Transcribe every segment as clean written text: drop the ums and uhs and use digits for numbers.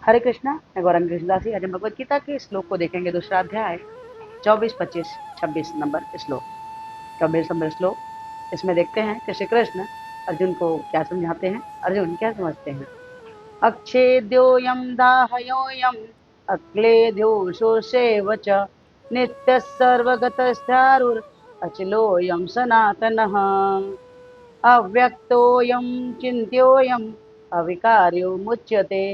हरे कृष्णा, मैं गौरंग कृष्णदासी। आज हम भगवद गीता के श्लोक को देखेंगे। दूसरा अध्याय 24, 25, 26 नंबर श्लोक। 24 नंबर श्लोक, इसमें देखते हैं कि श्री कृष्ण अर्जुन को क्या समझाते हैं, अर्जुन क्या समझते हैं। अक्षेद्योऽयं दाहयोऽयम् अक्लेद्यो शोषेव च नित्यः सर्वगतस्यारुर् अचलोऽयं सनातनः अव्यक्तोऽयं चिन्त्योऽयम् अविकार्यो मुच्यते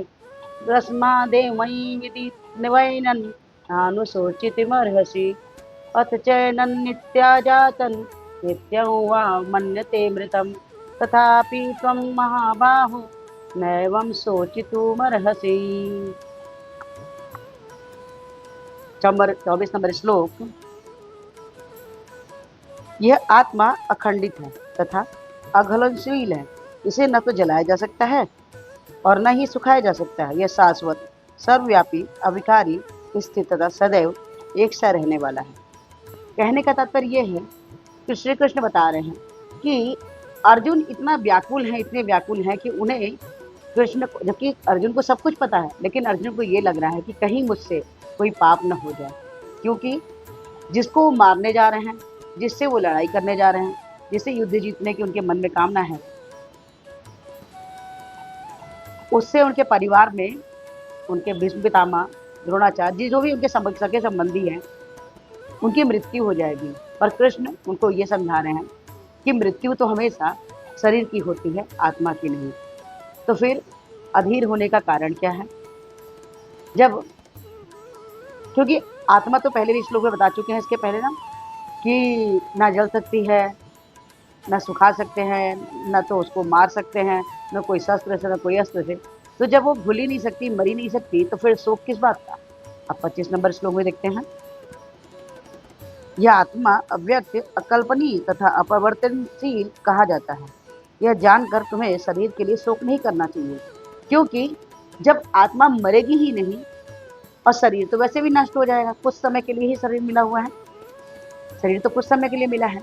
तस्मादेवं विधि निवैनन् नानुशोचितुमर्हसि अथ चैनन्नित्याजातन् नित्यं वा मन्यते मृतं तथापि त्वं महाबाहो नैवं शोचितुमर्हसि। 24 नंबर श्लोक। यह आत्मा अखंडित है तथा अघलनशील है, इसे न तो जलाया जा सकता है और न ही सुखाया जा सकता है। यह शाश्वत, सर्वव्यापी, अविकारी, स्थित तथा सदैव एक सा रहने वाला है। कहने का तात्पर्य यह है कि श्री कृष्ण बता रहे हैं कि अर्जुन इतना व्याकुल है, इतने व्याकुल हैं कि उन्हें कृष्ण को, जबकि अर्जुन को सब कुछ पता है, लेकिन अर्जुन को ये लग रहा है कि कहीं मुझसे कोई पाप न हो जाए, क्योंकि जिसको वो मारने जा रहे हैं, जिससे वो लड़ाई करने जा रहे हैं, जिससे युद्ध जीतने की उनके मन में कामना है, उससे उनके परिवार में उनके भीष्म पितामह, द्रोणाचार्य, जो भी उनके सगे संबंधी हैं, उनकी मृत्यु हो जाएगी। पर कृष्ण उनको ये समझा रहे हैं कि मृत्यु तो हमेशा शरीर की होती है, आत्मा की नहीं। तो फिर अधीर होने का कारण क्या है? जब क्योंकि आत्मा तो पहले भी श्लोक में बता चुके हैं इसके पहले ना, कि ना जल सकती है, न सुखा सकते हैं, न तो उसको मार सकते हैं, न कोई शस्त्र से, न कोई अस्त्र से। तो जब वो भूल ही नहीं सकती, मर ही नहीं सकती, तो फिर शोक किस बात का? अब 25 नंबर श्लोक में देखते हैं। यह आत्मा अव्यक्त, अकल्पनीय तथा अपरिवर्तनशील कहा जाता है। यह जानकर तुम्हें शरीर के लिए शोक नहीं करना चाहिए, क्योंकि जब आत्मा मरेगी ही नहीं और शरीर तो वैसे भी नष्ट हो जाएगा। कुछ समय के लिए ही शरीर मिला हुआ है, शरीर तो कुछ समय के लिए मिला है।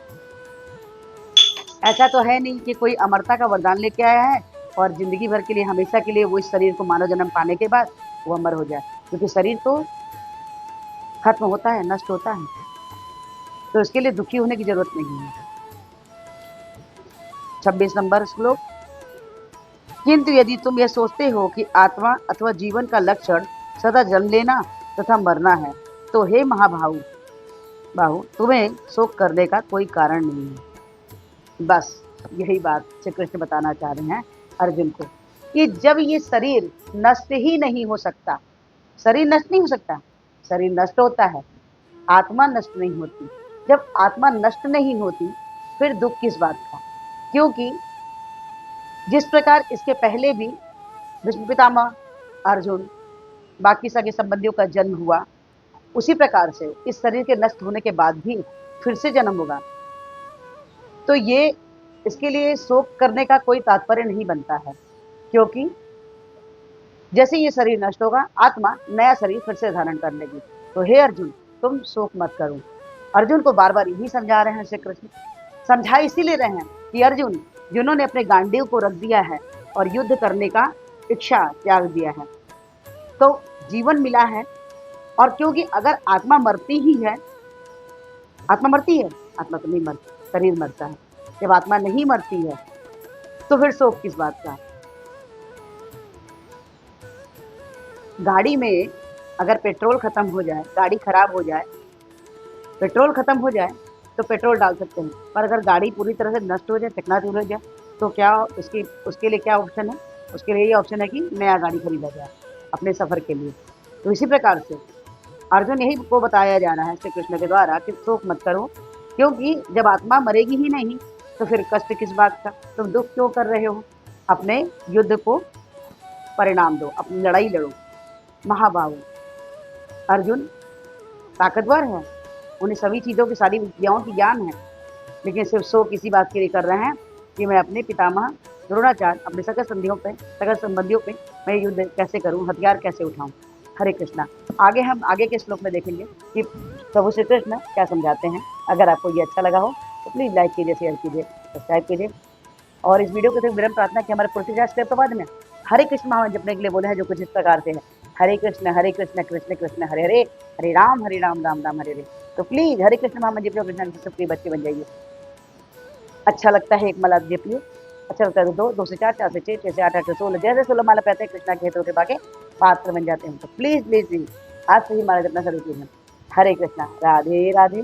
ऐसा तो है नहीं कि कोई अमरता का वरदान लेके आया है और जिंदगी भर के लिए, हमेशा के लिए वो इस शरीर को मानव जन्म पाने के बाद वो अमर हो जाए, क्योंकि शरीर तो खत्म होता है, नष्ट होता है, तो इसके लिए दुखी होने की जरूरत नहीं है। 26 नंबर श्लोक। किंतु यदि तुम यह सोचते हो कि आत्मा अथवा जीवन का लक्षण सदा जन्म लेना तथा मरना है, तो हे बाहु, तुम्हें शोक करने का कोई कारण नहीं है। बस यही बात श्री कृष्ण बताना चाह रहे हैं अर्जुन को, कि जब ये शरीर नष्ट ही नहीं हो सकता, शरीर नष्ट नहीं हो सकता, शरीर नष्ट होता है, आत्मा नष्ट नहीं होती। जब आत्मा नष्ट नहीं होती, फिर दुख किस बात का? क्योंकि जिस प्रकार इसके पहले भी भीष्म पितामह, अर्जुन, बाकी सगे संबंधियों का जन्म हुआ, उसी प्रकार से इस शरीर के नष्ट होने के बाद भी फिर से जन्म होगा। तो ये इसके लिए शोक करने का कोई तात्पर्य नहीं बनता है, क्योंकि जैसे ये शरीर नष्ट होगा, आत्मा नया शरीर फिर से धारण कर लेगी। तो हे अर्जुन, तुम शोक मत करो। अर्जुन को बार बार यही समझा रहे हैं श्री कृष्ण। समझा इसीलिए रहे हैं कि अर्जुन, जिन्होंने अपने गांडीव को रख दिया है और युद्ध करने का इच्छा त्याग दिया है, तो जीवन मिला है। और क्योंकि अगर आत्मा मरती ही है, आत्मा मरती है, आत्मा तो नहीं मरती, शरीर मरता है। जब आत्मा नहीं मरती है, तो फिर शोक किस बात का? गाड़ी में अगर पेट्रोल खत्म हो जाए, गाड़ी खराब हो जाए, पेट्रोल खत्म हो जाए तो पेट्रोल डाल सकते हैं, पर अगर गाड़ी पूरी तरह से नष्ट हो जाए, चकनाचूर हो जाए, तो क्या उसके लिए क्या ऑप्शन है? उसके लिए ये ऑप्शन है कि नया गाड़ी खरीदा जाए अपने सफर के लिए। तो इसी प्रकार से अर्जुन यही को बताया जा रहा है श्री कृष्ण के द्वारा कि शोक मत करो, क्योंकि जब आत्मा मरेगी ही नहीं, तो फिर कष्ट किस बात का? तुम दुख क्यों कर रहे हो? अपने युद्ध को परिणाम दो, अपनी लड़ाई लड़ो। महाबाहु अर्जुन ताकतवर है, उन्हें सभी चीज़ों की, सारी विद्याओं की ज्ञान है, लेकिन सिर्फ शोक इसी बात के लिए कर रहे हैं कि मैं अपने पितामह द्रोणाचार्य, अपने सगे संबंधियों पे मैं युद्ध कैसे करूं, हथियार कैसे उठाऊं। हरे कृष्णा। आगे हम आगे के श्लोक में देखेंगे कि प्रभु श्री कृष्ण क्या समझाते हैं। अगर आपको ये अच्छा लगा हो तो प्लीज़ लाइक कीजिए, शेयर कीजिए, सब्सक्राइब कीजिए, और इस वीडियो को सिर्फ विनम्र प्रार्थना कि हमारे 50 स्टेप के बाद में हरे कृष्ण महामंत्र जपने के लिए बोले हैं, जो कुछ इस प्रकार से है। हरे कृष्ण कृष्ण कृष्ण हरे हरे, हरे राम राम हरे हरे। तो प्लीज हरे कृष्ण महामंत्र जपिए, कृष्ण के सबके बच्चे बन जाइए। अच्छा लगता है एक माला जपिए, अच्छा लगता है तो दो, 2 से 4, 4 से 6, 6 से 8, 8 से 16, जैसे 16 माला पहनते हैं कृष्णा के हेतु के बाके पात्र बन जाते हैं। तो प्लीज प्लीज प्लीज आज से ही माला जपना शुरू कीजिए। हरे कृष्णा, राधे राधे।